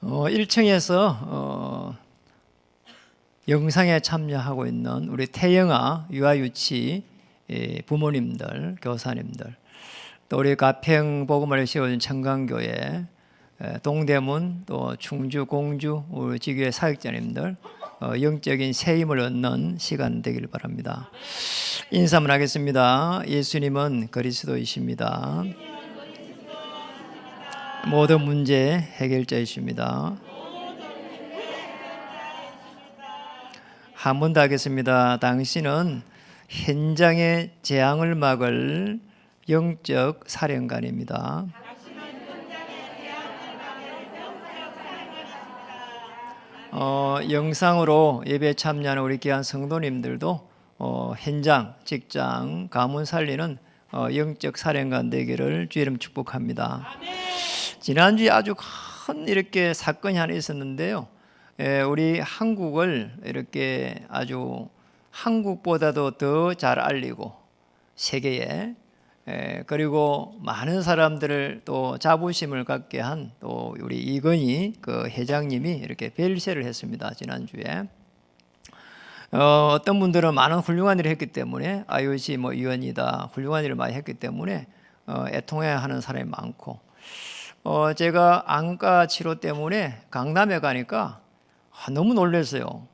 1층에서 영상에 참여하고 있는 우리 태영아 유아유치 부모님들, 교사님들, 또 우리 가평 복음을 세운 청강교회, 동대문, 또 충주, 공주, 우리 지교회 사역자님들, 영적인 세임을 얻는 시간 되길 바랍니다. 인사만 하겠습니다. 예수님은 그리스도이십니다. 모든 문제 해결자이십니다. 한 번 더 하겠습니다. 당신은 현장의 재앙을 막을 영적 사령관입니다. 영상으로 예배 참여하는 우리 귀한 성도님들도 현장, 직장, 가문 살리는 영적 사령관 되기를 주 이름 축복합니다. 지난주에 아주 큰 이렇게 사건이 하나 있었는데요. 우리 한국을 이렇게 아주 한국보다도 더 잘 알리고 세계에 그리고 많은 사람들을 또 자부심을 갖게 한 또 우리 이건희 그 회장님이 이렇게 별세를 했습니다. 지난주에 어떤 분들은 많은 훌륭한 일을 했기 때문에 IOC 위원이다 훌륭한 일을 많이 했기 때문에 애통해하는 사람이 많고 제가 안과 치료 때문에 강남에 가니까 너무 놀랐어요.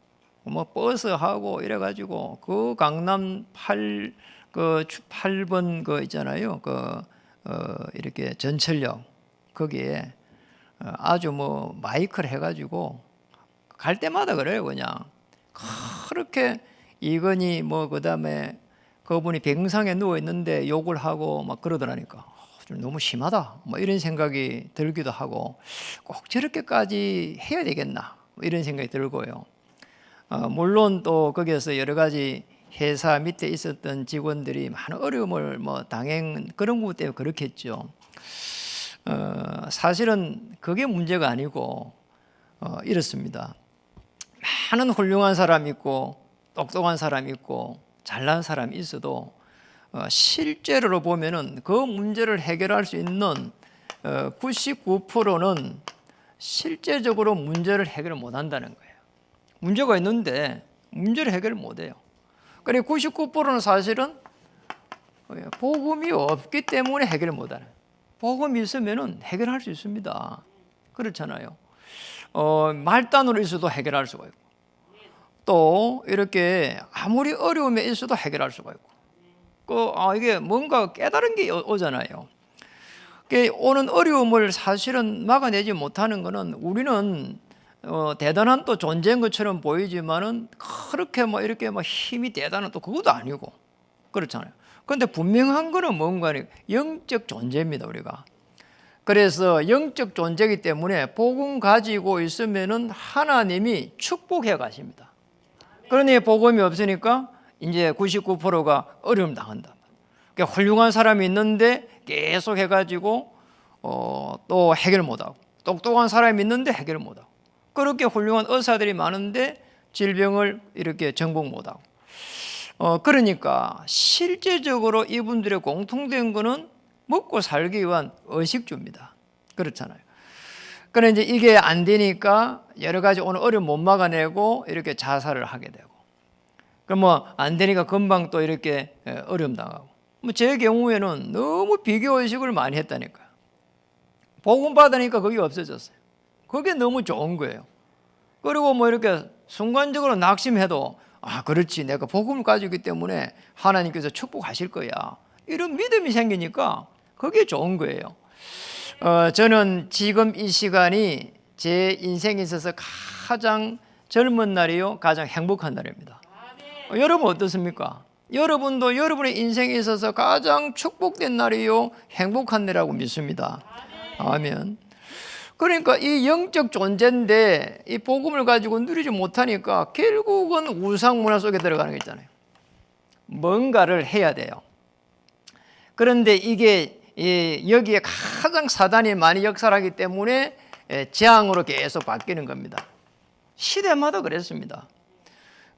버스하고 이래가지고 그 강남 8번 그 있잖아요. 이렇게 전철역 거기에 아주 마이크를 해가지고 갈 때마다 그래요. 그냥 그렇게 이건희 그다음에 그분이 병상에 누워 있는데 욕을 하고 막 그러더라니까. 좀 너무 심하다. 이런 생각이 들기도 하고 꼭 저렇게까지 해야 되겠나 이런 생각이 들고요. 물론 또 거기에서 여러 가지 회사 밑에 있었던 직원들이 많은 어려움을 당한 그런 것 때문에 그렇겠죠. 사실은 그게 문제가 아니고 이렇습니다. 많은 훌륭한 사람이 있고 똑똑한 사람이 있고 잘난 사람이 있어도 실제로 보면은 그 문제를 해결할 수 있는 99%는 실제적으로 문제를 해결 못 한다는 거예요. 문제가 있는데 문제를 해결 못 해요. 그리고 99%는 사실은 복음이 없기 때문에 해결 못 하는. 복음이 있으면은 해결할 수 있습니다. 그렇잖아요. 말단으로 있어도 해결할 수가 있고, 또 이렇게 아무리 어려움에 있어도 해결할 수가 있고, 이게 뭔가 깨달은 게 오잖아요. 오는 어려움을 사실은 막아내지 못하는 것은 우리는 대단한 또 존재인 것처럼 보이지만은 그렇게 이렇게 힘이 대단한 또 그것도 아니고 그렇잖아요. 그런데 분명한 거는 뭔가 영적 존재입니다, 우리가. 그래서 영적 존재이기 때문에 복음 가지고 있으면은 하나님이 축복해 가십니다. 그러니 복음이 없으니까 이제 99%가 어려움 당한다. 그러니까 훌륭한 사람이 있는데 계속 해가지고 또 해결 못하고, 똑똑한 사람이 있는데 해결 못하고, 그렇게 훌륭한 의사들이 많은데 질병을 이렇게 정복 못하고, 그러니까 실제적으로 이분들의 공통된 거는 먹고 살기 위한 의식주입니다. 그렇잖아요. 그런데 이제 이게 안 되니까 여러 가지 오늘 어려움 못 막아내고 이렇게 자살을 하게 되고, 그럼 안 되니까 금방 또 이렇게 어려움 당하고. 제 경우에는 너무 비교의식을 많이 했다니까요. 복음 받으니까 그게 없어졌어요. 그게 너무 좋은 거예요. 그리고 이렇게 순간적으로 낙심해도 그렇지, 내가 복음을 가지고 있기 때문에 하나님께서 축복하실 거야, 이런 믿음이 생기니까 그게 좋은 거예요. 저는 지금 이 시간이 제 인생에 있어서 가장 젊은 날이요, 가장 행복한 날입니다. 여러분 어떻습니까? 여러분도 여러분의 인생에 있어서 가장 축복된 날이요, 행복한 날이라고 믿습니다. 아멘. 그러니까 이 영적 존재인데 이 복음을 가지고 누리지 못하니까 결국은 우상 문화 속에 들어가는 게 있잖아요. 뭔가를 해야 돼요. 그런데 이게 여기에 가장 사단이 많이 역사하기 때문에 재앙으로 계속 바뀌는 겁니다. 시대마다 그랬습니다.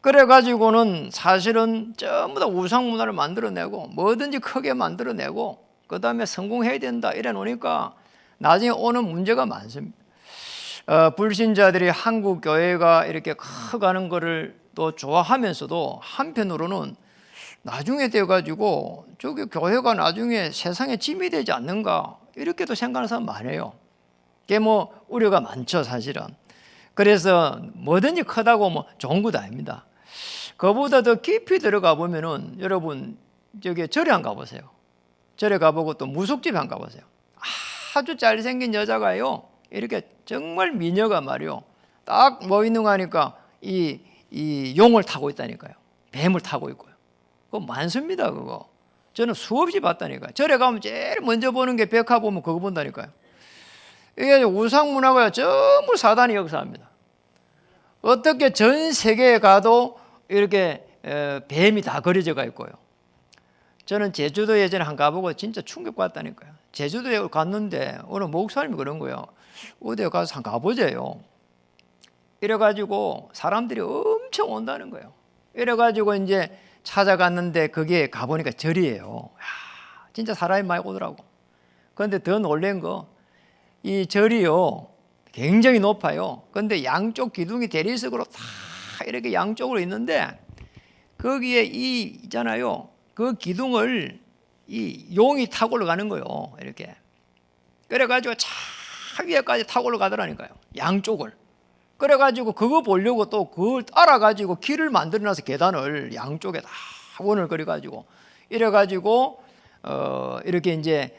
그래가지고는 사실은 전부 다 우상 문화를 만들어내고 뭐든지 크게 만들어내고 그 다음에 성공해야 된다 이래 놓으니까 나중에 오는 문제가 많습니다. 불신자들이 한국 교회가 이렇게 커가는 거를 또 좋아하면서도 한편으로는 나중에 돼가지고 저기 교회가 나중에 세상에 짐이 되지 않는가 이렇게도 생각하는 사람 많아요. 그게 뭐 우려가 많죠, 사실은. 그래서 뭐든지 크다고 뭐 좋은 것도 아닙니다. 그보다 더 깊이 들어가 보면은 여러분 저기 절에 안 가보세요. 절에 가보고 또 무속집에 안 가보세요. 아주 잘생긴 여자가요, 이렇게 정말 미녀가 말이요, 딱 뭐 있는 거 하니까 이 용을 타고 있다니까요. 뱀을 타고 있고요. 그거 많습니다, 그거. 저는 수없이 봤다니까요. 절에 가면 제일 먼저 보는 게 백화 보면 그거 본다니까요. 이게 우상 문화가 전부 사단이 역사합니다. 어떻게 전 세계에 가도 이렇게 뱀이 다 그려져가 있고요. 저는 제주도 예전에 한 가보고 진짜 충격받았다니까요. 제주도에 갔는데 어느 목사님이 그런 거예요. 어디에 가서 한 가보자요. 이래가지고 사람들이 엄청 온다는 거예요. 이래가지고 이제 찾아갔는데 거기에 가보니까 절이에요. 진짜 사람이 많이 오더라고. 그런데 더 놀란 거, 이 절이요 굉장히 높아요. 그런데 양쪽 기둥이 대리석으로 다 이렇게 양쪽으로 있는데 거기에 있잖아요, 그 기둥을 이 용이 타고 올라가는 거예요. 이렇게. 그래가지고 차 위에까지 타고 올라가더라니까요, 양쪽을. 그래가지고 그거 보려고 또 그걸 따라가지고 길을 만들어놔서 계단을 양쪽에 다 원을 그려가지고 이래가지고 이렇게 이제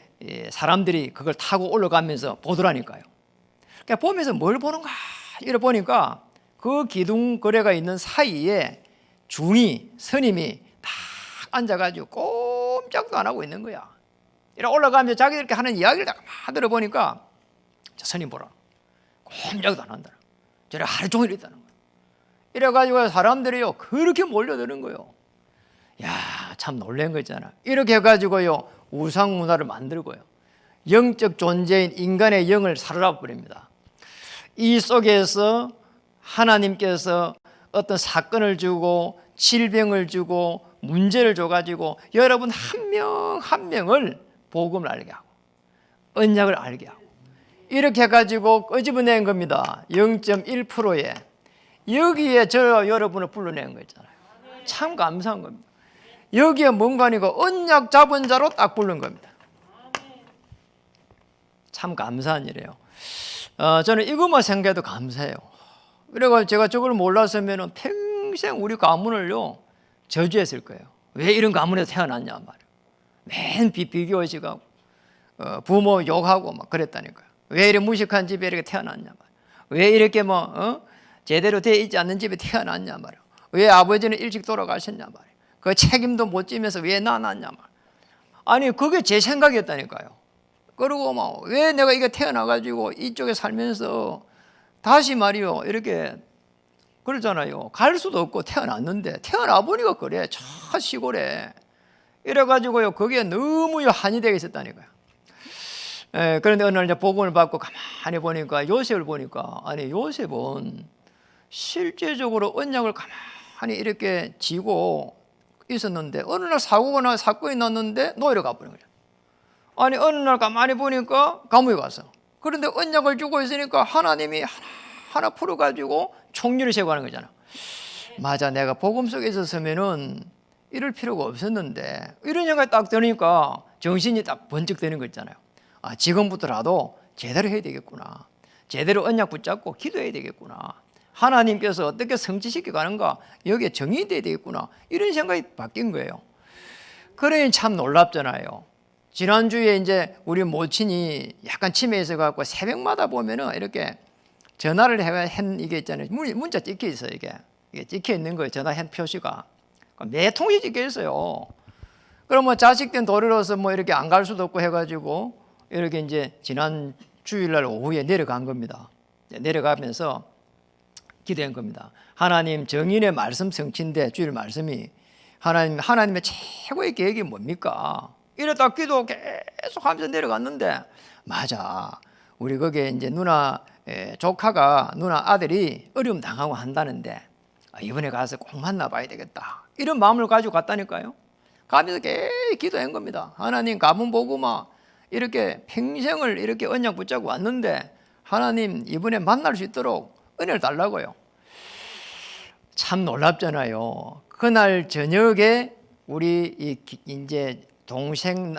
사람들이 그걸 타고 올라가면서 보더라니까요. 그러니까 보면서 뭘 보는가 이래 보니까 그 기둥 거래가 있는 사이에 중이 스님이 딱 앉아가지고 꼼짝도 안 하고 있는 거야. 이래 올라가면서 자기들끼리 하는 이야기를 다 들어보니까 저 스님 보라, 꼼짝도 안 한다. 저래 하루 종일 있다는 거예요. 이래가지고 사람들이요 그렇게 몰려드는 거예요. 야, 참 놀란 거 있잖아. 이렇게 해가지고요 우상 문화를 만들고요, 영적 존재인 인간의 영을 사로잡아 버립니다. 이 속에서 하나님께서 어떤 사건을 주고 질병을 주고 문제를 줘가지고 여러분 한 명 한 명을 복음을 알게 하고 언약을 알게 하고 이렇게 해가지고 끄집어낸 겁니다. 0.1%에 여기에 저 여러분을 불러낸 거 있잖아요. 참 감사한 겁니다. 여기에 뭔가 아니고 언약 잡은 자로 딱 부른 겁니다. 참 감사한 일이에요. 저는 이것만 생각해도 감사해요. 그래서 제가 저걸 몰랐으면 평생 우리 가문을요 저주했을 거예요. 왜 이런 가문에서 태어났냐 말이에요. 맨 비교의식하고 부모 욕하고 막 그랬다니까요. 왜 이렇게 무식한 집에 이렇게 태어났냐 말이에요. 왜 이렇게 제대로 되어 있지 않는 집에 태어났냐 말이에요. 왜 아버지는 일찍 돌아가셨냐 말이에요. 그 책임도 못 지면서 왜 낳았냐 말이에요. 아니 그게 제 생각이었다니까요. 그리고 막 왜 내가 이게 태어나가지고 이쪽에 살면서 다시 말이요 이렇게 그러잖아요. 갈 수도 없고 태어났는데 태어나 보니까 그래, 저 시골에. 이래가지고요 거기에 너무 한이 되게 있었다니까요. 그런데 어느 날 이제 복음을 받고 가만히 보니까 요셉을 보니까, 아니 요셉은 실제적으로 언약을 가만히 이렇게 지고 있었는데 어느 날 사고가 사건이 났는데 노예로 가버린 거죠. 아니 어느 날 가만히 보니까 감옥에 갔어. 그런데 언약을 주고 있으니까 하나님이 하나 풀어가지고 총리를 세고 하는 거잖아. 맞아, 내가 복음 속에 있었으면은 이럴 필요가 없었는데, 이런 생각이 딱 드니까 정신이 딱 번쩍 드는 거 있잖아요. 아, 지금부터라도 제대로 해야 되겠구나. 제대로 언약 붙잡고 기도해야 되겠구나. 하나님께서 어떻게 성취시켜 가는가, 여기에 정의돼야 되겠구나. 이런 생각이 바뀐 거예요. 그러니 참 놀랍잖아요. 지난주에 이제 우리 모친이 약간 치매에 있어갖고 새벽마다 보면은 이렇게 전화를 한 이게 있잖아요. 문자 찍혀 있어요. 이게 찍혀 있는 거예요. 전화한 표시가. 매 통이 찍혀 있어요. 그럼 뭐 자식된 도리로서 뭐 이렇게 안 갈 수도 없고 해가지고 이렇게 이제 지난 주일날 오후에 내려간 겁니다. 내려가면서 기도한 겁니다. 하나님, 정인의 말씀 성취인데 주일 말씀이 하나님의 최고의 계획이 뭡니까? 이러다 기도 계속 하면서 내려갔는데, 맞아, 우리 거기에 이제 누나 조카가 누나 아들이 어려움 당하고 한다는데 이번에 가서 꼭 만나봐야 되겠다, 이런 마음을 가지고 갔다니까요. 가면서 계속 기도한 겁니다. 하나님, 가문 보고 막 이렇게 평생을 이렇게 언약 붙잡고 왔는데 하나님 이번에 만날 수 있도록 은혜를 달라고요. 참 놀랍잖아요. 그날 저녁에 우리 이제 동생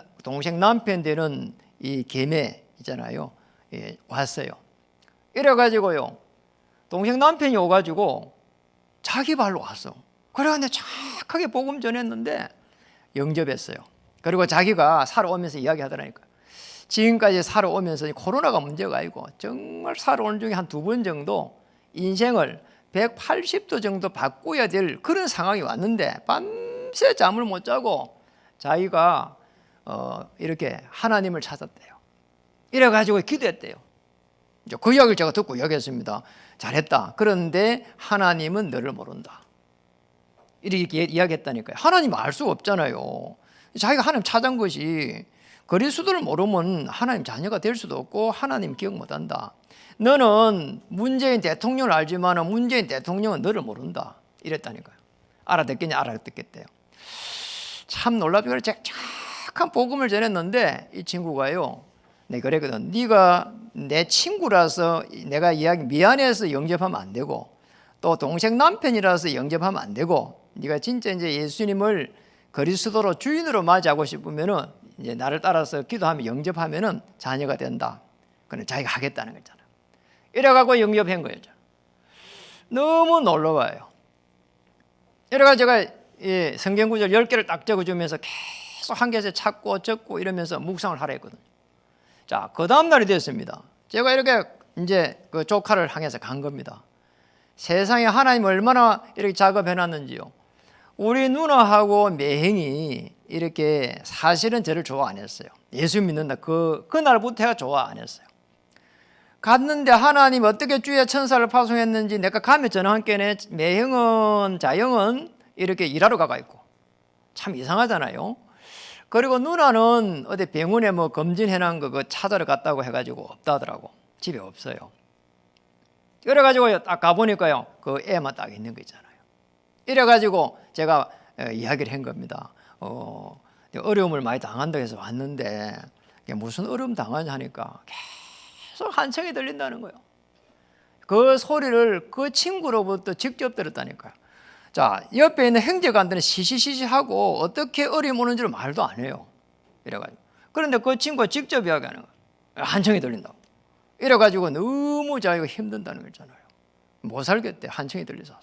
남편 되는 이 계매 있잖아요. 예, 왔어요. 이래가지고요, 동생 남편이 오가지고 자기 발로 왔어. 그래가지고 착하게 복음 전했는데 영접했어요. 그리고 자기가 살아오면서 이야기하더라니까. 지금까지 살아오면서 코로나가 문제가 아니고 정말 살아오는 중에 한 2번 정도 인생을 180도 정도 바꿔야 될 그런 상황이 왔는데 밤새 잠을 못 자고 자기가 이렇게 하나님을 찾았대요. 이래가지고 기도했대요. 이제 그 이야기를 제가 듣고 이야기했습니다. 잘했다. 그런데 하나님은 너를 모른다. 이렇게 이야기했다니까요. 하나님 알 수 없잖아요. 자기가 하나님 찾은 것이 그리스도를 모르면 하나님 자녀가 될 수도 없고 하나님 기억 못한다. 너는 문재인 대통령을 알지만 문재인 대통령은 너를 모른다. 이랬다니까요. 알아듣겠냐? 알아듣겠대요. 참 놀랍죠. 제가 착한 복음을 전했는데 이 친구가요, 내가 그랬거든. 네가 내 친구라서 내가 이야기 미안해서 영접하면 안 되고 또 동생 남편이라서 영접하면 안 되고 네가 진짜 이제 예수님을 그리스도로 주인으로 맞이하고 싶으면은 이제 나를 따라서 기도하면 영접하면은 자녀가 된다. 그는 자기가 하겠다는 거잖아. 이래가고 영접한 거예요. 너무 놀라워요. 이래가 제가 성경 구절 10개를 딱 적어주면서 계속 한 개씩 찾고 적고 이러면서 묵상을 하라 했거든요. 자, 그 다음 날이 됐습니다. 제가 이렇게 이제 그 조카를 향해서 간 겁니다. 세상에 하나님 얼마나 이렇게 작업해놨는지요. 우리 누나하고 매형이 이렇게 사실은 저를 좋아 안 했어요. 예수 믿는다. 그날부터 제가 좋아 안 했어요. 갔는데 하나님 어떻게 주의 천사를 파송했는지 내가 가면 전화한 게네 매형은 자형은 이렇게 일하러 가가 있고 참 이상하잖아요. 그리고 누나는 어디 병원에 뭐 검진해놓은 거 그거 찾으러 갔다고 해가지고 없다더라고. 집에 없어요. 그래가지고 딱 가보니까요, 그 애만 딱 있는 거 있잖아요. 이래가지고 제가 이야기를 한 겁니다. 어려움을 많이 당한다 해서 왔는데 무슨 어려움 당하냐 하니까 계속 한청이 들린다는 거예요. 그 소리를 그 친구로부터 직접 들었다니까요. 자, 옆에 있는 형제간들은 시시시시하고 어떻게 어려움 오는지를 말도 안 해요. 이래가지고. 그런데 그 친구가 직접 이야기하는 거예요. 한청이 들린다고. 이래가지고 너무 자기가 힘든다는 거잖아요. 못 살겠대. 한청이 들려서.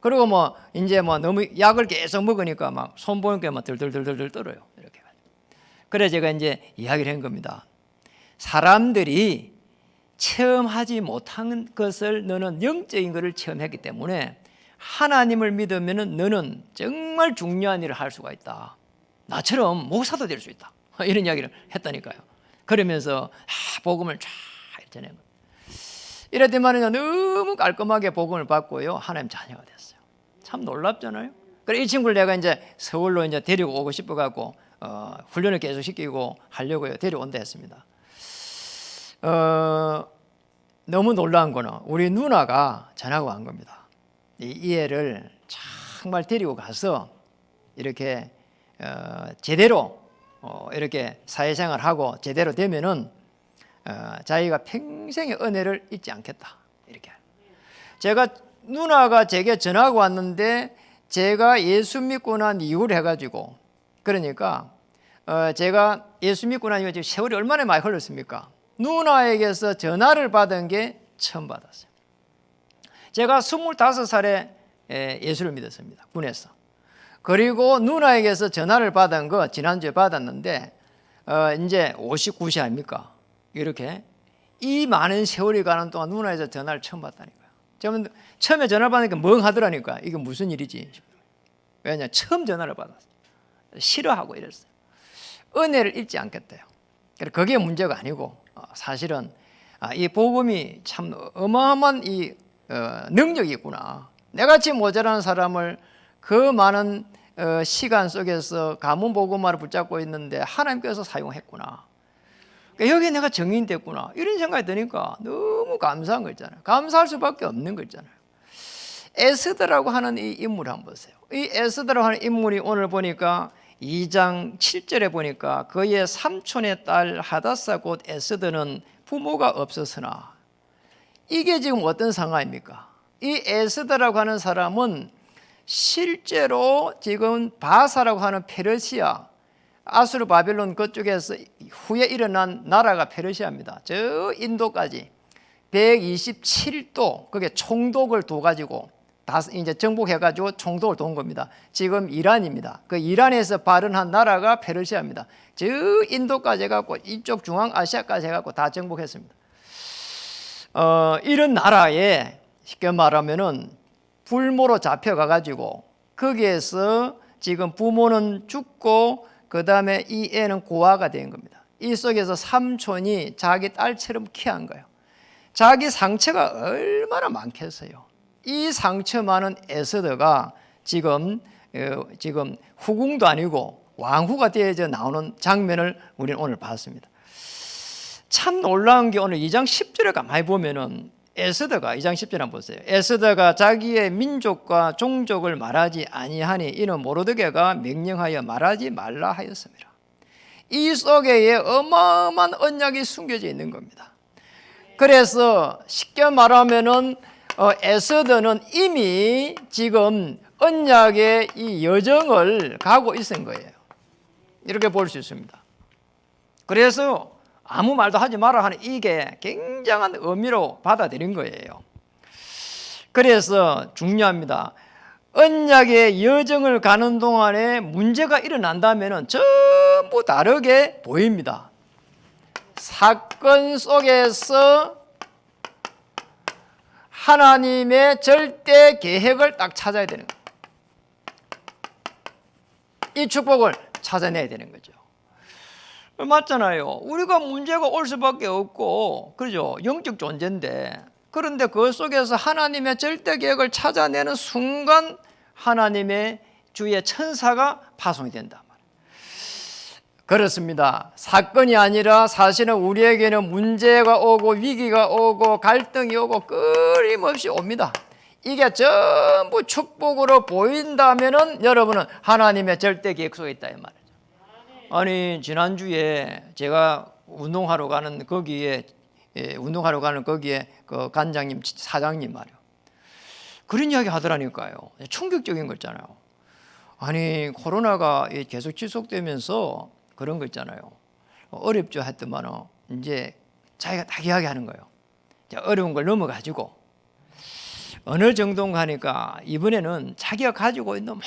그리고 뭐 이제 뭐 너무 약을 계속 먹으니까 막 손보니까 막 들들들들 떨어요. 이렇게. 그래 제가 이제 이야기를 한 겁니다. 사람들이 체험하지 못한 것을 너는 영적인 것을 체험했기 때문에 하나님을 믿으면 너는 정말 중요한 일을 할 수가 있다. 나처럼 목사도 될 수 있다. 이런 이야기를 했다니까요. 그러면서 복음을 쫙 전해. 이랬더니만요 너무 깔끔하게 복음을 받고요 하나님 자녀가 됐어요. 참 놀랍잖아요. 그래 이 친구를 내가 이제 서울로 이제 데리고 오고 싶어 갖고 훈련을 계속 시키고 하려고요 데려온다 했습니다. 너무 놀라운 거는 우리 누나가 전화가 온 겁니다. 이 애를 정말 데리고 가서 이렇게 제대로 이렇게 사회생활하고 제대로 되면은 자기가 평생의 은혜를 잊지 않겠다. 이렇게. 제가 누나가 제게 전화가 왔는데 제가 예수 믿고 난 이후로 해가지고 그러니까 제가 예수 믿고 난 이후에 지금 세월이 얼마나 많이 흘렀습니까? 누나에게서 전화를 받은 게 처음 받았어요. 제가 25살에 예수를 믿었습니다. 군에서. 그리고 누나에게서 전화를 받은 거 지난주에 받았는데 이제 59세 아닙니까? 이렇게 이 많은 세월이 가는 동안 누나에서 전화를 처음 받다니까요. 저는 처음에 전화를 받으니까 멍하더라니까. 이게 무슨 일이지? 왜냐? 처음 전화를 받았어요. 싫어하고 이랬어요. 은혜를 잊지 않겠대요. 그게 문제가 아니고 사실은 이 복음이 참 어마어마한 이 능력이 있구나. 내같이 모자라는 사람을 그 많은 시간 속에서 가문 복음화를 붙잡고 있는데 하나님께서 사용했구나. 여기에 내가 정인 됐구나. 이런 생각이 드니까 너무 감사한 거 있잖아요. 감사할 수밖에 없는 거 있잖아요. 에스더라고 하는 이 인물을 한번 보세요. 이 에스더라고 하는 인물이 오늘 보니까 2장 7절에 보니까 그의 삼촌의 딸 하다사 곧 에스더는 부모가 없었으나 이게 지금 어떤 상황입니까? 이 에스더라고 하는 사람은 실제로 지금 바사라고 하는 페르시아, 아수르 바빌론 그쪽에서 후에 일어난 나라가 페르시아입니다. 저 인도까지 127도 그게 총독을 둬가지고 다 이제 정복해가지고 총독을 돈 겁니다. 지금 이란입니다. 그 이란에서 발현한 나라가 페르시아입니다. 저 인도까지 해갖고 이쪽 중앙아시아까지 해갖고 다 정복했습니다. 이런 나라에 쉽게 말하면은 불모로 잡혀가가지고 거기에서 지금 부모는 죽고 그 다음에 이 애는 고아가 된 겁니다. 이 속에서 삼촌이 자기 딸처럼 키한 거예요. 자기 상처가 얼마나 많겠어요. 이 상처 많은 에스더가 지금 후궁도 아니고 왕후가 되어져 나오는 장면을 우리는 오늘 봤습니다. 참 놀라운 게 오늘 2장 10절에 가만히 보면은 에스더가 2장 10절 한번 보세요. 에스더가 자기의 민족과 종족을 말하지 아니하니 이는 모르드게가 명령하여 말하지 말라 하였습니다. 이 속에 어마어마한 언약이 숨겨져 있는 겁니다. 그래서 쉽게 말하면은 에스더는 이미 지금 언약의 이 여정을 가고 있은 거예요. 이렇게 볼 수 있습니다. 그래서 아무 말도 하지 마라 하는 이게 굉장한 의미로 받아들인 거예요. 그래서 중요합니다. 언약의 여정을 가는 동안에 문제가 일어난다면 전부 다르게 보입니다. 사건 속에서 하나님의 절대 계획을 딱 찾아야 되는 거예요. 이 축복을 찾아내야 되는 거죠. 맞잖아요. 우리가 문제가 올 수밖에 없고, 그렇죠? 영적 존재인데, 그런데 그 속에서 하나님의 절대 계획을 찾아내는 순간 하나님의 주의 천사가 파송이 된단 말이에요. 그렇습니다. 사건이 아니라 사실은 우리에게는 문제가 오고 위기가 오고 갈등이 오고 끊임없이 옵니다. 이게 전부 축복으로 보인다면은 여러분은 하나님의 절대 계획 속에 있다 이 말이에요. 아니 지난주에 제가 운동하러 가는 거기에 그 관장님 사장님 말이요. 그런 이야기 하더라니까요. 충격적인 거 있잖아요. 아니 코로나가 계속 지속되면서 그런 거 있잖아요. 어렵죠 했더만은 이제 자기가 딱 이야기하는 거예요. 어려운 걸 넘어가지고 어느 정도인가 하니까 이번에는 자기가 가지고 있는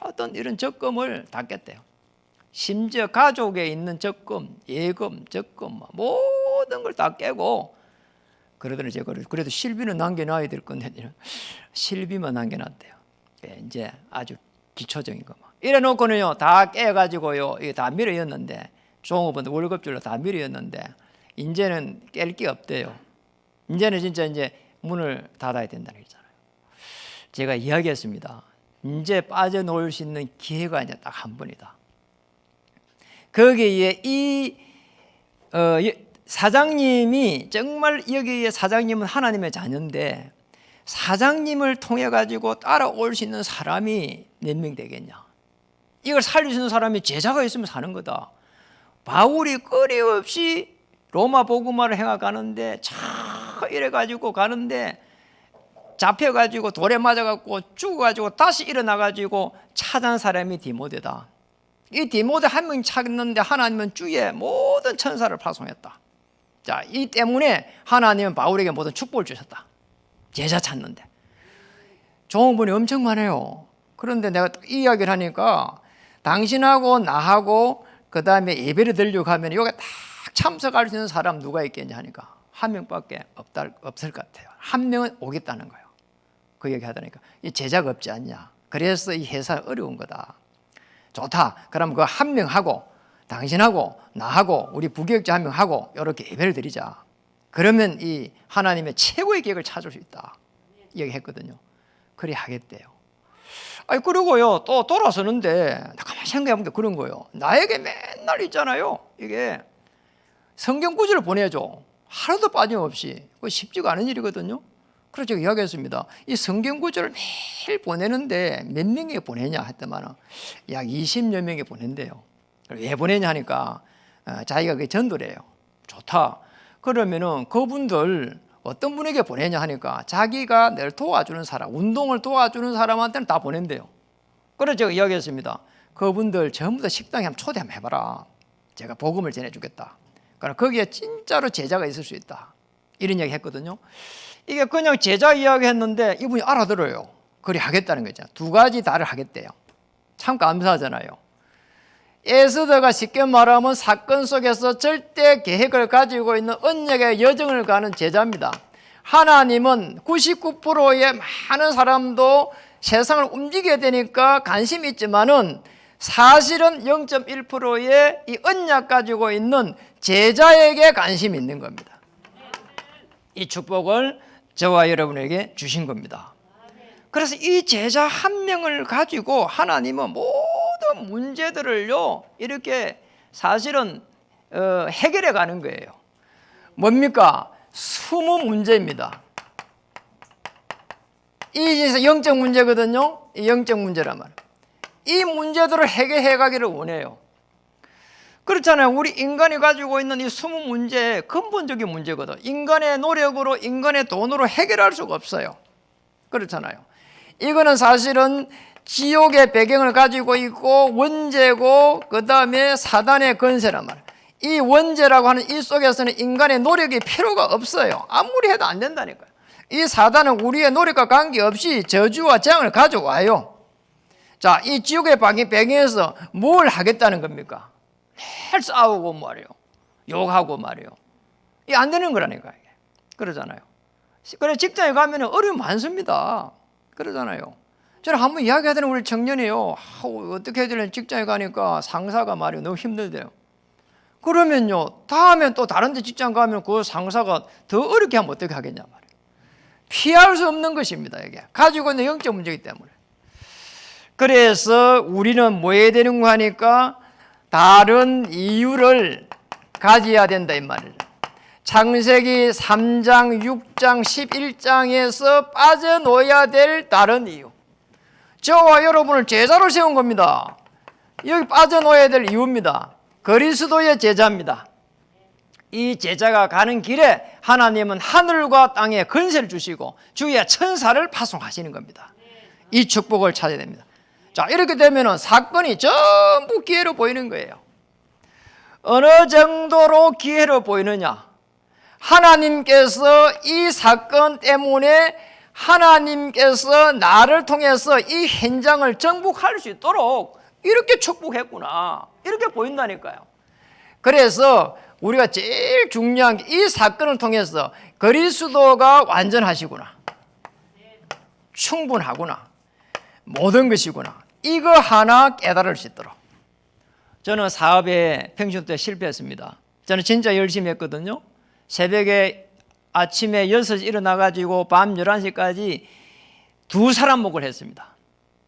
어떤 이런 적금을 다 깼대요. 심지어 가족에 있는 적금, 예금, 적금 모든 걸 다 깨고 그러더니 제가 그래도 실비는 남겨놔야 될 건데 실비만 남겨놨대요. 이제 아주 기초적인 것만. 이래놓고는요 다 깨가지고요 이게 다 밀어였는데 종업원 월급줄로 다 밀어였는데 이제는 깰 게 없대요. 이제는 진짜 이제 문을 닫아야 된다는 거잖아요. 제가 이야기했습니다. 이제 빠져나올 수 있는 기회가 이제 딱 한 번이다. 거기에 이 사장님이 정말 여기에 사장님은 하나님의 자녀인데 사장님을 통해 가지고 따라올 수 있는 사람이 몇 명 되겠냐? 이걸 살릴 수 있는 사람이 제자가 있으면 사는 거다. 바울이 끊임없이 로마 복음화를 행하가는데 차 이래 가지고 가는데 잡혀 가지고 돌에 맞아 갖고 죽어 가지고 다시 일어나 가지고 찾아온 사람이 디모데다. 이 디모데 한 명 찾는데 하나님은 주의 모든 천사를 파송했다. 자, 이 때문에 하나님은 바울에게 모든 축복을 주셨다. 제자 찾는데 종업원이 엄청 많아요. 그런데 내가 이 이야기를 하니까 당신하고 나하고 그 다음에 예배를 드리려고 하면 여기 딱 참석할 수 있는 사람 누가 있겠냐 하니까 한 명밖에 없을 것 같아요. 한 명은 오겠다는 거예요. 그 얘기 하다니까 이 제자가 없지 않냐. 그래서 이 회사 어려운 거다. 좋다. 그럼 그 한 명하고 당신하고 나하고 우리 부교육자 한 명하고 이렇게 예배를 드리자. 그러면 이 하나님의 최고의 계획을 찾을 수 있다. 얘기했거든요. 그래 하겠대요. 아니 그러고요 또 돌아서는데 가만히 생각해보니까 그런 거예요. 나에게 맨날 있잖아요. 이게 성경 구절을 보내줘. 하나도 빠짐없이. 그거 쉽지가 않은 일이거든요. 그래서 제가 이야기했습니다. 이 성경 구절을 매일 보내는데 몇 명에게 보내냐 했더만 약 20여 명에 보낸대요. 왜 보내냐 하니까 자기가 그게 전도래요. 좋다. 그러면은 그분들 어떤 분에게 보내냐 하니까 자기가 늘 도와주는 사람, 운동을 도와주는 사람한테는 다 보낸대요. 그래서 제가 이야기했습니다. 그분들 전부 다 식당에 한번 초대 한번 해봐라. 제가 복음을 전해주겠다. 그러니까 거기에 진짜로 제자가 있을 수 있다. 이런 이야기 했거든요. 이게 그냥 제자 이야기 했는데 이분이 알아들어요. 그리 하겠다는 거죠. 두 가지 다를 하겠대요. 참 감사하잖아요. 에스더가 쉽게 말하면 사건 속에서 절대 계획을 가지고 있는 언약의 여정을 가는 제자입니다. 하나님은 99%의 많은 사람도 세상을 움직여야 되니까 관심이 있지만은 사실은 0.1%의 이 언약 가지고 있는 제자에게 관심이 있는 겁니다. 이 축복을 저와 여러분에게 주신 겁니다. 그래서 이 제자 한 명을 가지고 하나님은 모든 문제들을요 이렇게 사실은 해결해 가는 거예요. 뭡니까? 20문제입니다. 이 영적 문제거든요. 이 영적 문제란 말이에요. 이 문제들을 해결해 가기를 원해요. 그렇잖아요. 우리 인간이 가지고 있는 이 20문제의 근본적인 문제거든. 인간의 노력으로, 인간의 돈으로 해결할 수가 없어요. 그렇잖아요. 이거는 사실은 지옥의 배경을 가지고 있고 원죄고 그 다음에 사단의 권세란 말이에요. 이 원죄라고 하는 이 속에서는 인간의 노력이 필요가 없어요. 아무리 해도 안 된다니까요. 이 사단은 우리의 노력과 관계없이 저주와 재앙을 가져와요. 자, 이 지옥의 배경에서 뭘 하겠다는 겁니까? 매일 싸우고 말이에요. 욕하고 말이에요. 이게 안 되는 거라니까요. 그러잖아요. 그래 직장에 가면 어려움 많습니다. 그러잖아요. 저는 한번 이야기하더니 우리 청년이요. 어떻게 해야 되는 직장에 가니까 상사가 말이에요. 너무 힘들대요. 그러면요. 다음에 또 다른 데 직장 가면 그 상사가 더 어렵게 하면 어떻게 하겠냐 말이에요. 피할 수 없는 것입니다. 이게 가지고 있는 영적 문제이기 때문에. 그래서 우리는 뭐 해야 되는가 하니까 다른 이유를 가져야 된다 이 말이에요. 창세기 3장, 6장, 11장에서 빠져놓아야 될 다른 이유. 저와 여러분을 제자로 세운 겁니다. 여기 빠져놓아야 될 이유입니다. 그리스도의 제자입니다. 이 제자가 가는 길에 하나님은 하늘과 땅에 권세를 주시고 주의 천사를 파송하시는 겁니다. 이 축복을 찾아야 됩니다. 자, 이렇게 되면 사건이 전부 기회로 보이는 거예요. 어느 정도로 기회로 보이느냐? 하나님께서 이 사건 때문에 하나님께서 나를 통해서 이 현장을 정복할 수 있도록 이렇게 축복했구나. 이렇게 보인다니까요. 그래서 우리가 제일 중요한 게 이 사건을 통해서 그리스도가 완전하시구나. 충분하구나. 모든 것이구나. 이거 하나 깨달을 수 있도록. 저는 사업에 평신 때 실패했습니다. 저는 진짜 열심히 했거든요. 새벽에 아침에 6시 일어나가지고 밤 11시까지 2사람 목을 했습니다.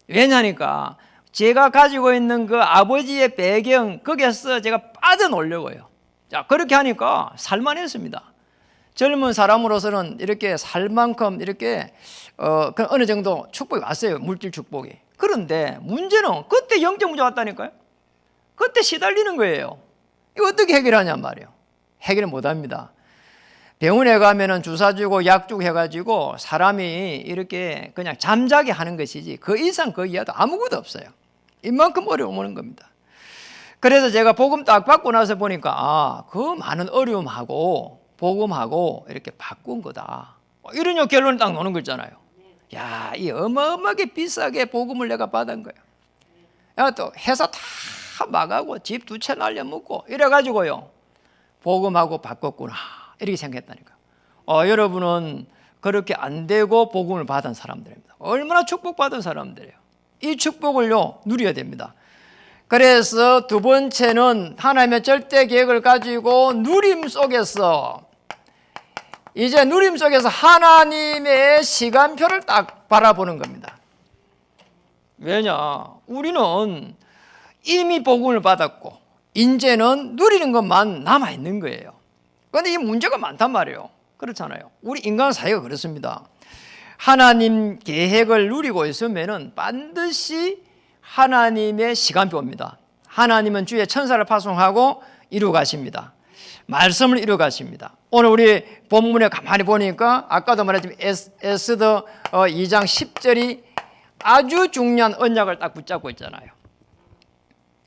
왜냐니까 제가 가지고 있는 그 아버지의 배경 거기에서 제가 빠져놓으려고요. 자, 그렇게 하니까 살만했습니다. 젊은 사람으로서는 이렇게 살 만큼 이렇게 어느 정도 축복이 왔어요. 물질 축복이. 그런데 문제는 그때 영적 문제 왔다니까요. 그때 시달리는 거예요. 이거 어떻게 해결하냔 말이에요. 해결 못합니다. 병원에 가면은 주사 주고 약 주고 해가지고 사람이 이렇게 그냥 잠자게 하는 것이지 그 이상 그 이하도 아무것도 없어요. 이만큼 어려움 오는 겁니다. 그래서 제가 복음 딱 받고 나서 보니까 그 많은 어려움하고 복음하고 이렇게 바꾼 거다. 이런 결론을 딱 놓는 거 있잖아요. 야, 이 어마어마하게 비싸게 복음을 내가 받은 거예요. 야, 또 회사 다 망하고 집 2채 날려먹고 이래가지고요. 복음하고 바꿨구나. 이렇게 생각했다니까. 여러분은 그렇게 안 되고 복음을 받은 사람들입니다. 얼마나 축복받은 사람들이에요. 이 축복을요 누려야 됩니다. 그래서 두 번째는 하나님의 절대 계획을 가지고 누림 속에서 이제 누림 속에서 하나님의 시간표를 딱 바라보는 겁니다. 왜냐? 우리는 이미 복음을 받았고 이제는 누리는 것만 남아있는 거예요. 그런데 이 문제가 많단 말이에요. 그렇잖아요. 우리 인간 사회가 그렇습니다. 하나님 계획을 누리고 있으면 반드시 하나님의 시간표입니다. 하나님은 주의 천사를 파송하고 이루어 가십니다. 말씀을 이루어갔습니다. 오늘 우리 본문에 가만히 보니까 아까도 말했지만 에스더 2장 10절이 아주 중요한 언약을 딱 붙잡고 있잖아요.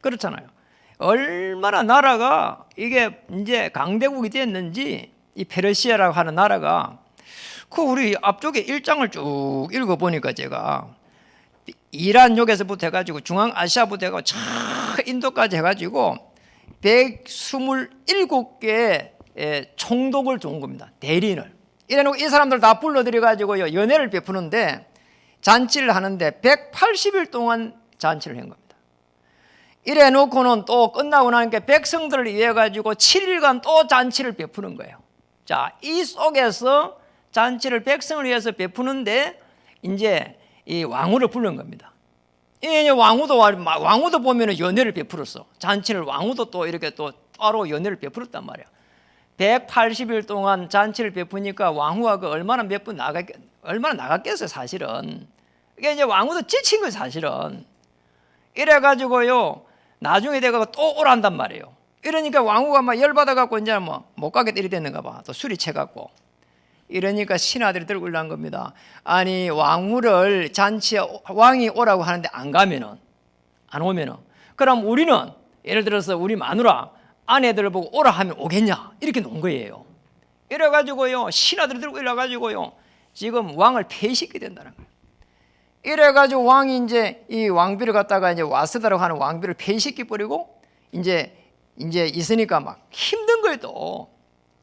그렇잖아요. 얼마나 나라가 이게 이제 강대국이 됐는지 이 페르시아라고 하는 나라가 그 우리 앞쪽에 1장을 쭉 읽어보니까 제가 이란역에서부터 해가지고 중앙아시아부터 해가지고 저 인도까지 해가지고 127개의 총독을 준 겁니다. 대리인을. 이래놓고 이 사람들 다 불러들여가지고 연회를 베푸는데 잔치를 하는데 180일 동안 잔치를 한 겁니다. 이래 놓고는 또 끝나고 나니까 백성들을 위해 가지고 7일간 또 잔치를 베푸는 거예요. 자, 이 속에서 잔치를 백성을 위해서 베푸는데 이제 이 왕후를 부른 겁니다. 이 왕후도 보면은 연회를 베풀었어. 잔치를 왕후도 또 이렇게 또 따로 연회를 베풀었단 말이야. 180일 동안 잔치를 베푸니까 왕후가 그 얼마나 나갔겠어요, 사실은. 이게 이제 왕후도 지친 거예요, 사실은. 이래 가지고요. 나중에 내가 또 오란단 말이에요. 이러니까 왕후가 막 열받아갖고 이제 뭐 못 가게 때리댔는가 봐. 또 술이 채갖고. 이러니까 신하들이 들고 올라간 겁니다. 아니, 왕후를 잔치에 왕이 오라고 하는데 안 오면은. 그럼 우리는 예를 들어서 우리 마누라 아내들을 보고 오라 하면 오겠냐? 이렇게 놓은 거예요. 이래가지고요. 신하들이 들고 올라가지고요. 지금 왕을 폐위시키게 된다는 거예요. 이래가지고 왕이 이제 이 왕비를 갖다가 이제 와스다라고 하는 왕비를 폐위시켜 버리고 이제 있으니까 막 힘든 거예요. 또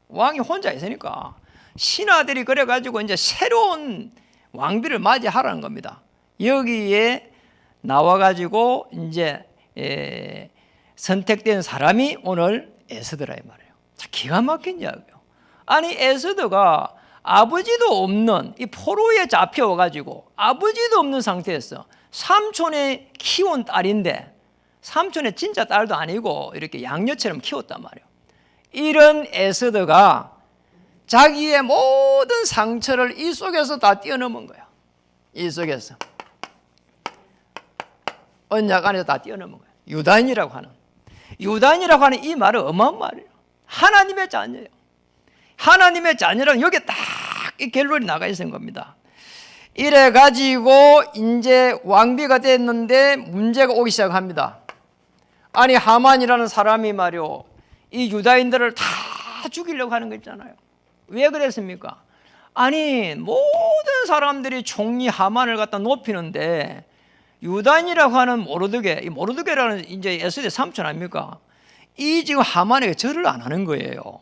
왕이 혼자 있으니까 신하들이 그래가지고 이제 새로운 왕비를 맞이하라는 겁니다. 여기에 나와가지고 이제 선택된 사람이 오늘 에스더라 이 말이에요. 기가 막힌 이야기예요. 아니, 에스더가 아버지도 없는 이 포로에 잡혀와가지고 아버지도 없는 상태에서 삼촌의 키운 딸인데 삼촌의 진짜 딸도 아니고 이렇게 양녀처럼 키웠단 말이에요. 이런 에스더가 자기의 모든 상처를 이 속에서 다 뛰어넘은 거야. 이 속에서 언약 안에서 다 뛰어넘은 거야. 유다인이라고 하는 이 말은 어마어마한 말이에요. 하나님의 자녀예요. 하나님의 자녀는 여기에 딱 이 결론이 나가 있는 겁니다. 이래 가지고 이제 왕비가 됐는데 문제가 오기 시작합니다. 아니, 하만이라는 사람이 말이요, 이 유다인들을 다 죽이려고 하는 거 있잖아요. 왜 그랬습니까? 아니, 모든 사람들이 총리 하만을 갖다 높이는데 유다인이라고 하는 이 모르드게라는 이제 에스더의 삼촌 아닙니까? 이 지금 하만에게 절을 안 하는 거예요.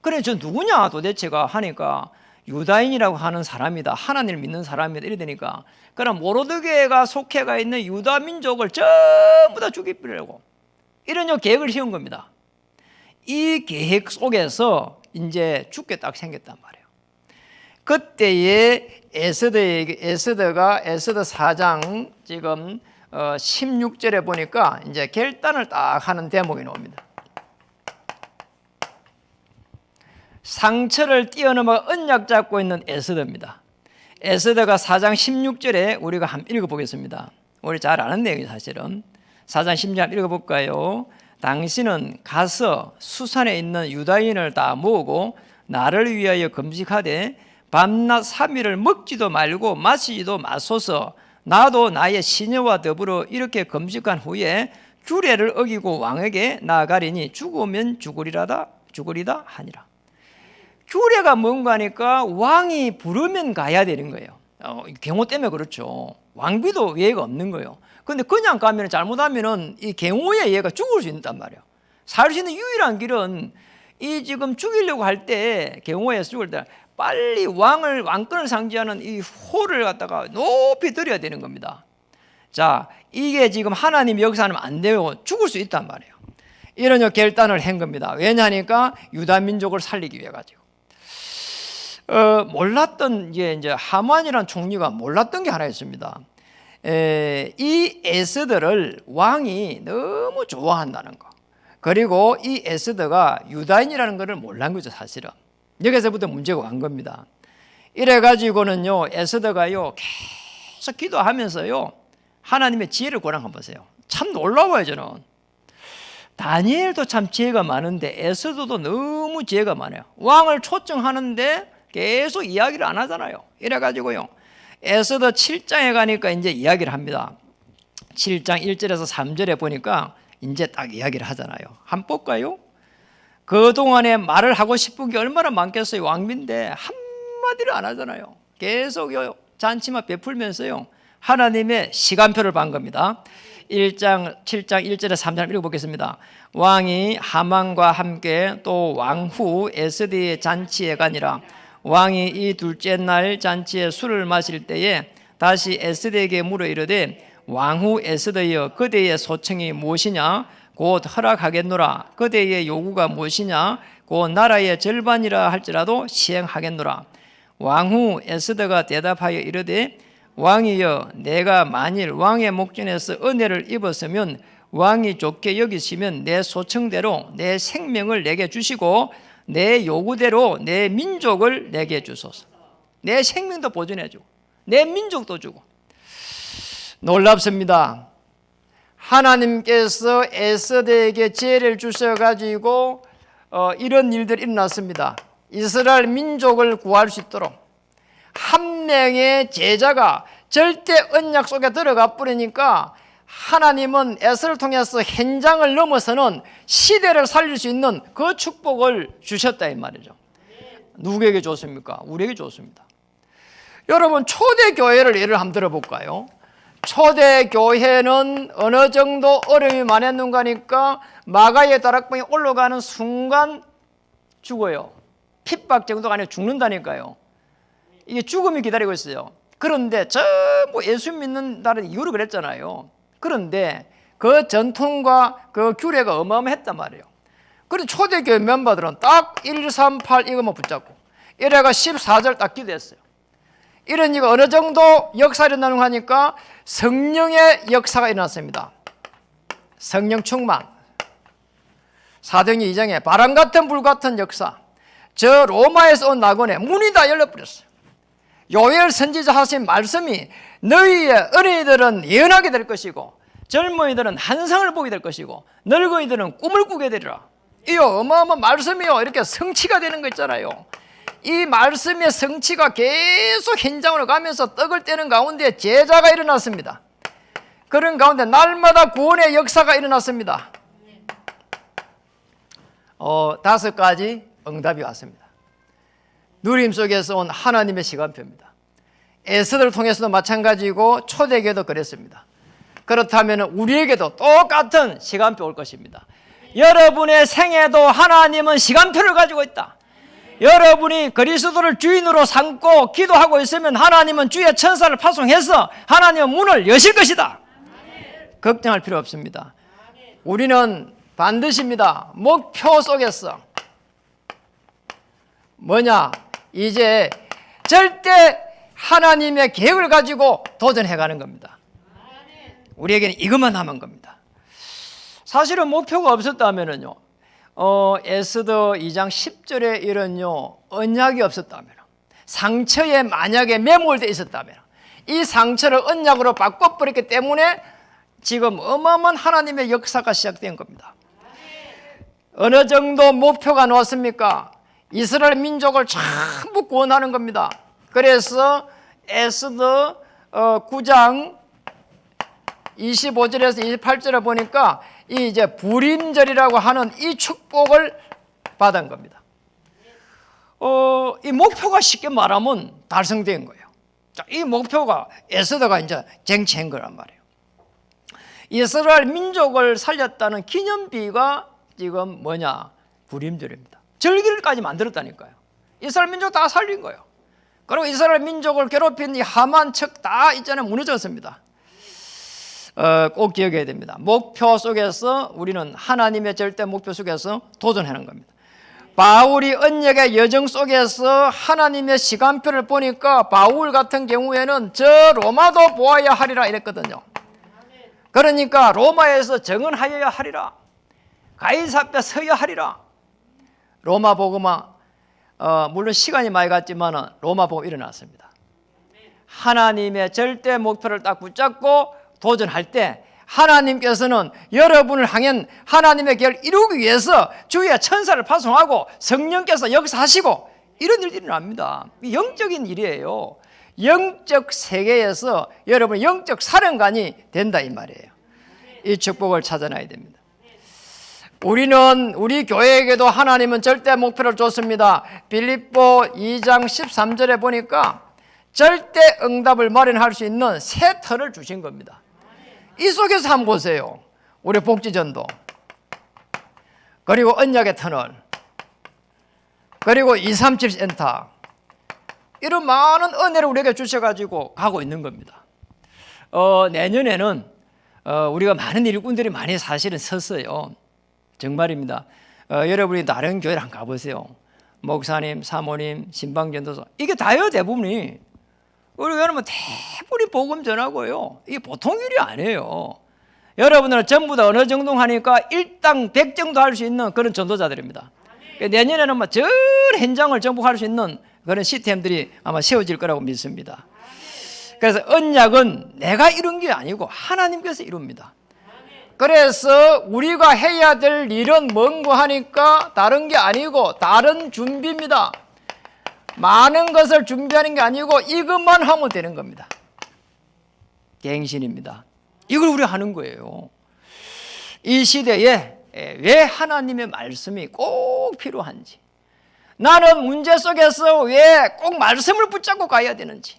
그래, 저 누구냐 도대체가 하니까 유다인이라고 하는 사람이다. 하나님을 믿는 사람이다. 이래 되니까 그럼 모르드게가 속해가 있는 유다 민족을 전부 다 죽이려고 이런 계획을 세운 겁니다. 이 계획 속에서 이제 죽게 딱 생겼단 말이에요. 그때에 에스더가 에스더 4장 지금 16절에 보니까 이제 결단을 딱 하는 대목이 나옵니다. 상처를 뛰어넘어 언약 잡고 있는 에스더입니다. 에스더가 4장 16절에 우리가 한번 읽어보겠습니다. 우리 잘 아는 내용이 사실은 4장 16절 읽어볼까요? 당신은 가서 수산에 있는 유다인을 다 모으고 나를 위하여 금식하되 밤낮 3일을 먹지도 말고 마시지도 마소서. 나도 나의 시녀와 더불어 이렇게 금식한 후에 규례를 어기고 왕에게 나아가리니 죽으면 죽으리다 하니라. 규례가 뭔가 하니까 왕이 부르면 가야 되는 거예요. 경호 때문에 그렇죠. 왕비도 예의가 없는 거예요. 그런데 그냥 가면 잘못하면은 이 경호의 예가 죽을 수 있단 말이에요. 살 수 있는 유일한 길은 이 지금 죽이려고 할 때 경호에서 죽을 때 빨리 왕권을 상징하는 이 호를 갖다가 높이 들여야 되는 겁니다. 자, 이게 지금 하나님 역사하면 안 되고 죽을 수 있단 말이에요. 이런 결단을 한 겁니다. 왜냐하니까 유다 민족을 살리기 위해 가지고. 몰랐던 이제 하만이라는 총리가 몰랐던 게 하나 있습니다. 이 에스더를 왕이 너무 좋아한다는 거. 그리고 이 에스더가 유다인이라는 것을 몰란 거죠, 사실은. 여기서부터 문제가 간 겁니다. 이래가지고는요, 에스더가요, 계속 기도하면서요, 하나님의 지혜를 구하는 거 한번 보세요. 참 놀라워요, 저는. 다니엘도 참 지혜가 많은데 에스더도 너무 지혜가 많아요. 왕을 초청하는데 계속 이야기를 안 하잖아요. 이래가지고요, 에스더 7장에 가니까 이제 이야기를 합니다. 7장 1절에서 3절에 보니까 이제 딱 이야기를 하잖아요. 한번 볼까요? 그동안에 말을 하고 싶은 게 얼마나 많겠어요. 왕비인데 한마디를 안 하잖아요. 계속 잔치만 베풀면서요, 하나님의 시간표를 반 겁니다. 7장 1절에 3절 읽어보겠습니다. 왕이 하만과 함께 또 왕후 에스더의 잔치에 가니라. 왕이 이 둘째 날 잔치에 술을 마실 때에 다시 에스더에게 물어 이르되 왕후 에스더여, 그대의 소청이 무엇이냐? 곧 허락하겠노라. 그대의 요구가 무엇이냐? 곧 나라의 절반이라 할지라도 시행하겠노라. 왕후 에스더가 대답하여 이르되 왕이여, 내가 만일 왕의 목전에서 은혜를 입었으면 왕이 좋게 여기시면 내 소청대로 내 생명을 내게 주시고 내 요구대로 내 민족을 내게 주소서. 내 생명도 보존해 주고 내 민족도 주고. 놀랍습니다. 하나님께서 에스더에게 지혜를 주셔가지고 이런 일들이 일어났습니다. 이스라엘 민족을 구할 수 있도록 한 명의 제자가 절대 언약 속에 들어가 버리니까 하나님은 에스더를 통해서 현장을 넘어서는 시대를 살릴 수 있는 그 축복을 주셨다 이 말이죠. 누구에게 줬습니까? 우리에게 줬습니다. 여러분, 초대교회를 예를 한번 들어볼까요? 초대교회는 어느 정도 어려움이 많았는가 하니까 마가의 다락방에 올라가는 순간 죽어요. 핍박 정도가 아니라 죽는다니까요. 이게 죽음이 기다리고 있어요. 그런데 전부 예수 믿는다는 이유로 그랬잖아요. 그런데 그 전통과 그 규례가 어마어마했단 말이에요. 그래서 초대교회 멤버들은 딱 1, 3, 8 이것만 붙잡고 이래가 14절 딱 기도했어요. 이러니까 어느 정도 역사가 일어나는 거 하니까 성령의 역사가 일어났습니다. 성령 충만. 사도행전 2장에 바람 같은 불 같은 역사. 저 로마에서 온 낙원에 문이 다 열려버렸어요. 요엘 선지자 하신 말씀이 너희의 어린이들은 예언하게 될 것이고 젊은이들은 환상을 보게 될 것이고 늙은이들은 꿈을 꾸게 되리라. 이 어마어마한 말씀이요, 이렇게 성취가 되는 거 있잖아요. 이 말씀의 성취가 계속 현장으로 가면서 떡을 떼는 가운데 제자가 일어났습니다. 그런 가운데 날마다 구원의 역사가 일어났습니다. 5가지 응답이 왔습니다. 누림 속에서 온 하나님의 시간표입니다. 에스더를 통해서도 마찬가지고 초대교회도 그랬습니다. 그렇다면 우리에게도 똑같은 시간표 올 것입니다. 여러분의 생애도 하나님은 시간표를 가지고 있다. 여러분이 그리스도를 주인으로 삼고 기도하고 있으면 하나님은 주의 천사를 파송해서 하나님은 문을 여실 것이다. 걱정할 필요 없습니다. 우리는 반드시입니다. 목표 속에서 뭐냐? 이제 절대 하나님의 계획을 가지고 도전해가는 겁니다. 우리에게는 이것만 남은 겁니다. 사실은 목표가 없었다면요, 에스더 2장 10절에 이런요, 언약이 없었다면, 상처에 만약에 매몰되어 있었다면, 이 상처를 언약으로 바꿔버렸기 때문에 지금 어마어마한 하나님의 역사가 시작된 겁니다. 어느 정도 목표가 나왔습니까? 이스라엘 민족을 전부 구원하는 겁니다. 그래서 에스더 9장 25절에서 28절에 보니까 이제 불임절이라고 하는 이 축복을 받은 겁니다. 이 목표가 쉽게 말하면 달성된 거예요. 자, 이 목표가 에스더가 이제 쟁취한 거란 말이에요. 이스라엘 민족을 살렸다는 기념비가 지금 뭐냐? 불임절입니다. 절기를까지 만들었다니까요. 이스라엘 민족 다 살린 거예요. 그리고 이스라엘 민족을 괴롭힌 이 하만 척 다 있잖아요, 무너졌습니다. 꼭 기억해야 됩니다. 목표 속에서 우리는 하나님의 절대 목표 속에서 도전하는 겁니다. 바울이 언약의 여정 속에서 하나님의 시간표를 보니까 바울 같은 경우에는 저 로마도 보아야 하리라 이랬거든요. 그러니까 로마에서 정언하여야 하리라, 가이사 앞에 서야 하리라. 로마 복음화 물론 시간이 많이 갔지만 로마 복음 일어났습니다. 하나님의 절대 목표를 딱 붙잡고 도전할 때 하나님께서는 여러분을 향한 하나님의 계획을 이루기 위해서 주위에 천사를 파송하고 성령께서 역사하시고 이런 일들이 일어납니다. 영적인 일이에요. 영적 세계에서 여러분 영적 사령관이 된다 이 말이에요. 이 축복을 찾아놔야 됩니다. 우리 교회에게도 하나님은 절대 목표를 줬습니다. 빌립보 2장 13절에 보니까 절대 응답을 마련할 수 있는 새 터를 주신 겁니다. 이 속에서 한번 보세요. 우리 복지전도, 그리고 언약의 터널, 그리고 237 센터, 이런 많은 은혜를 우리에게 주셔가지고 가고 있는 겁니다. 내년에는 우리가 많은 일꾼들이 많이 사실은 섰어요. 정말입니다. 여러분이 다른 교회를 한번 가보세요. 목사님, 사모님, 신방전도사, 이게 다예요. 대부분이. 우리 교회는 대부분이 복음 전하고요. 이게 보통 일이 아니에요. 여러분들은 전부 다 어느 정도 하니까 일당 100 정도 할 수 있는 그런 전도자들입니다. 내년에는 전 현장을 정복할 수 있는 그런 시스템들이 아마 세워질 거라고 믿습니다. 그래서 언약은 내가 이룬 게 아니고 하나님께서 이룹니다. 그래서 우리가 해야 될 일은 뭔가 하니까 다른 게 아니고 다른 준비입니다. 많은 것을 준비하는 게 아니고 이것만 하면 되는 겁니다. 갱신입니다. 이걸 우리가 하는 거예요. 이 시대에 왜 하나님의 말씀이 꼭 필요한지, 나는 문제 속에서 왜 꼭 말씀을 붙잡고 가야 되는지,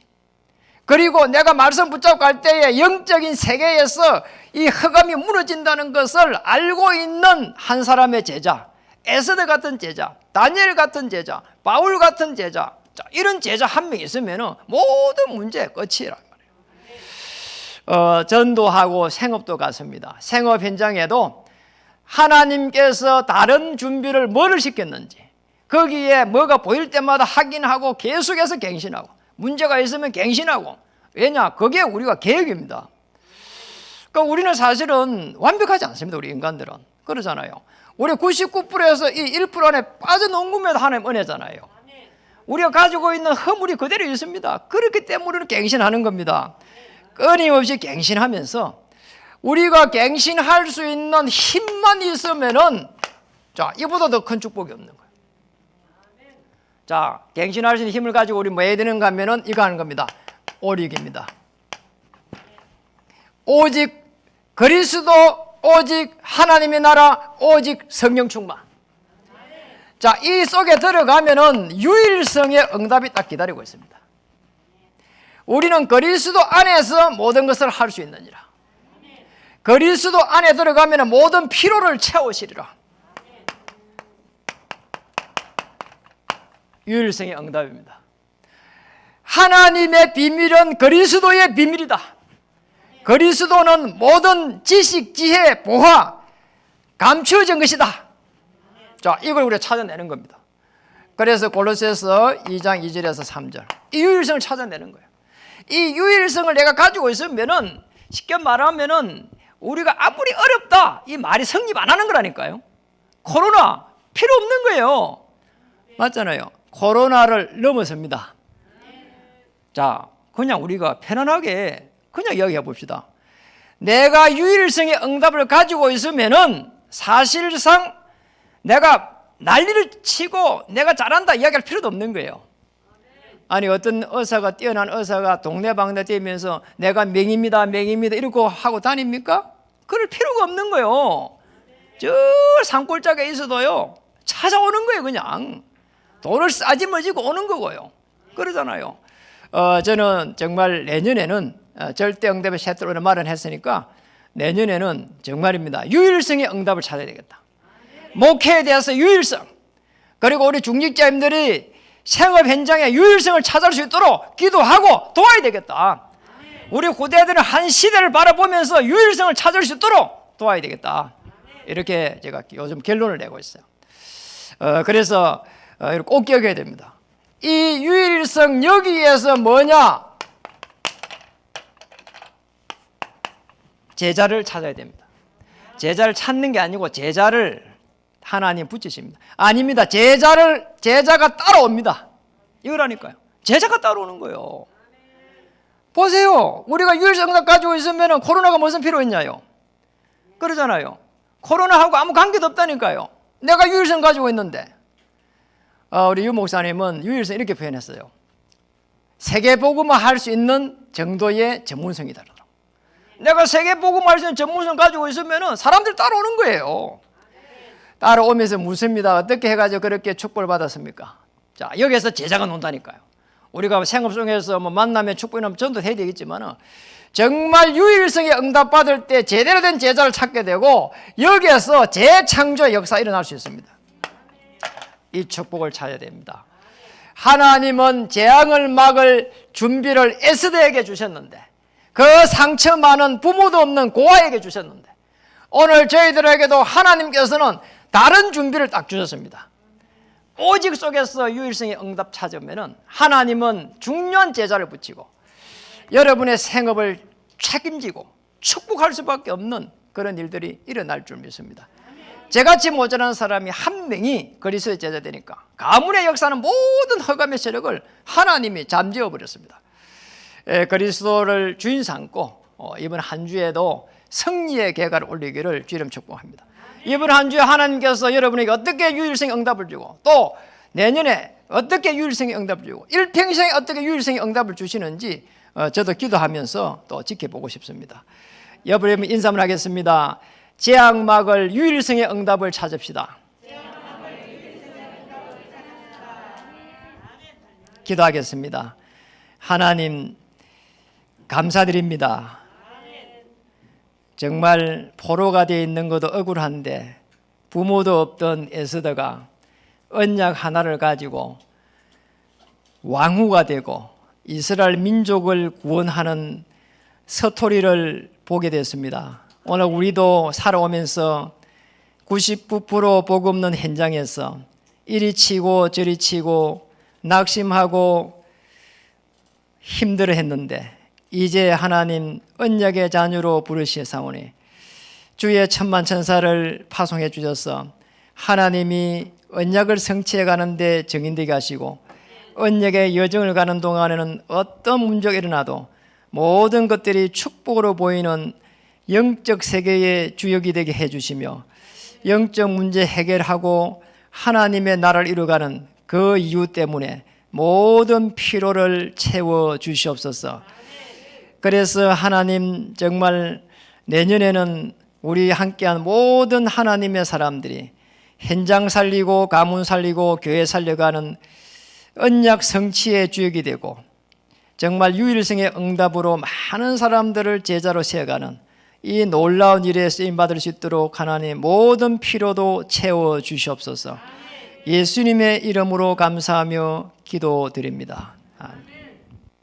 그리고 내가 말씀 붙잡고 갈 때에 영적인 세계에서 이 흑암이 무너진다는 것을 알고 있는 한 사람의 제자, 에스더 같은 제자, 다니엘 같은 제자, 바울 같은 제자, 이런 제자 한 명 있으면 모든 문제의 끝이란 말이에요. 전도하고 생업도 같습니다. 생업 현장에도 하나님께서 다른 준비를 뭐를 시켰는지, 거기에 뭐가 보일 때마다 확인하고 계속해서 갱신하고, 문제가 있으면 갱신하고. 왜냐? 그게 우리가 계획입니다. 그러니까 우리는 사실은 완벽하지 않습니다. 우리 인간들은. 그러잖아요. 우리 99%에서 이 1% 안에 빠져놓은 것만 하나님 은혜잖아요. 우리가 가지고 있는 허물이 그대로 있습니다. 그렇기 때문에 우리는 갱신하는 겁니다. 끊임없이 갱신하면서 우리가 갱신할 수 있는 힘만 있으면은, 자, 이보다 더 큰 축복이 없는 거예요. 자, 갱신할 수 있는 힘을 가지고 우리 뭐 해야 되는가 하면은 이거 하는 겁니다. 오직입니다. 오직 그리스도, 오직 하나님의 나라, 오직 성령 충만. 자, 이 속에 들어가면은 유일성의 응답이 딱 기다리고 있습니다. 우리는 그리스도 안에서 모든 것을 할 수 있느니라. 그리스도 안에 들어가면은 모든 피로를 채우시리라. 유일성의 응답입니다. 하나님의 비밀은 그리스도의 비밀이다. 그리스도는 모든 지식, 지혜, 보화 감추어진 것이다. 자, 이걸 우리가 찾아내는 겁니다. 그래서 골로새서 2장 2절에서 3절, 이 유일성을 찾아내는 거예요. 이 유일성을 내가 가지고 있으면은, 쉽게 말하면은 우리가 아무리 어렵다 이 말이 성립 안 하는 거라니까요. 코로나 필요 없는 거예요. 맞잖아요. 코로나를 넘어섭니다. 자, 그냥 우리가 편안하게 그냥 이야기해 봅시다. 내가 유일성의 응답을 가지고 있으면은 사실상 내가 난리를 치고 내가 잘한다 이야기할 필요도 없는 거예요. 아니, 어떤 의사가, 뛰어난 의사가 동네방네 뛰면서 내가 명입니다 이러고 하고 다닙니까? 그럴 필요가 없는 거예요. 저 산골짜기에 있어도요 찾아오는 거예요. 그냥 돈을 싸지머지고 오는 거고요. 그러잖아요. 저는 정말 내년에는 절대 응답의 셋으로 말은 했으니까 내년에는 정말입니다. 유일성의 응답을 찾아야 되겠다. 목회에 대해서 유일성, 그리고 우리 중직자님들이 생업 현장에 유일성을 찾을 수 있도록 기도하고 도와야 되겠다. 우리 후대들은 한 시대를 바라보면서 유일성을 찾을 수 있도록 도와야 되겠다. 이렇게 제가 요즘 결론을 내고 있어요. 그래서 꼭 기억해야 됩니다. 이 유일성 여기에서 뭐냐? 제자를 찾아야 됩니다. 제자를 찾는 게 아니고 제자를 하나님 붙이십니다. 아닙니다. 제자가 따라옵니다. 이거라니까요. 제자가 따라오는 거예요. 보세요. 우리가 유일성을 가지고 있으면 코로나가 무슨 필요 있냐요? 그러잖아요. 코로나하고 아무 관계도 없다니까요. 내가 유일성 가지고 있는데. 우리 유 목사님은 유일성 이렇게 표현했어요. 세계복음화 할 수 있는 정도의 전문성이다. 내가 세계복음화 할 수 있는 전문성 가지고 있으면 사람들 따라오는 거예요. 따라오면서 묻습니다. 어떻게 해가지고 그렇게 축복을 받았습니까? 자, 여기에서 제자가 논다니까요. 우리가 생업 속에서 뭐 만나면 축복이나 전도해야 되겠지만 정말 유일성에 응답받을 때 제대로 된 제자를 찾게 되고 여기에서 재창조의 역사가 일어날 수 있습니다. 이 축복을 찾아야 됩니다. 하나님은 재앙을 막을 준비를 에스더에게 주셨는데 그 상처 많은 부모도 없는 고아에게 주셨는데 오늘 저희들에게도 하나님께서는 다른 준비를 딱 주셨습니다. 오직 속에서 유일성의 응답 찾으면 하나님은 중요한 제자를 붙이고 여러분의 생업을 책임지고 축복할 수밖에 없는 그런 일들이 일어날 줄 믿습니다. 저같이 모자란 사람이 한 명이 그리스도의 제자 되니까 가문의 역사는 모든 흑암의 세력을 하나님이 잠재워 버렸습니다. 그리스도를 주인 삼고 이번 한 주에도 승리의 계가를 올리기를 주님 축복합니다. 이번 한 주에 하나님께서 여러분에게 어떻게 유일성의 응답을 주고 또 내년에 어떻게 유일성의 응답을 주고 일평생에 어떻게 유일성의 응답을 주시는지 저도 기도하면서 또 지켜보고 싶습니다. 여러분 인사 한번 하겠습니다. 재앙 막을 유일성의 응답을 찾읍시다. 기도하겠습니다. 하나님 감사드립니다. 정말 포로가 되어 있는 것도 억울한데 부모도 없던 에스더가 언약 하나를 가지고 왕후가 되고 이스라엘 민족을 구원하는 서토리를 보게 됐습니다. 오늘 우리도 살아오면서 99% 복 없는 현장에서 이리 치고 저리 치고 낙심하고 힘들어했는데 이제 하나님 언약의 자녀로 부르시사오니 주의 천만천사를 파송해 주셔서 하나님이 언약을 성취해 가는데 정인되게 하시고 언약의 여정을 가는 동안에는 어떤 문제가 일어나도 모든 것들이 축복으로 보이는 영적 세계의 주역이 되게 해주시며 영적 문제 해결하고 하나님의 나라를 이루어가는 그 이유 때문에 모든 피로를 채워 주시옵소서. 그래서 하나님 정말 내년에는 우리 함께한 모든 하나님의 사람들이 현장 살리고 가문 살리고 교회 살려가는 언약 성취의 주역이 되고 정말 유일성의 응답으로 많은 사람들을 제자로 세워가는 이 놀라운 일에 쓰임받을 수 있도록 하나님 모든 피로도 채워 주시옵소서. 예수님의 이름으로 감사하며 기도드립니다. 아멘.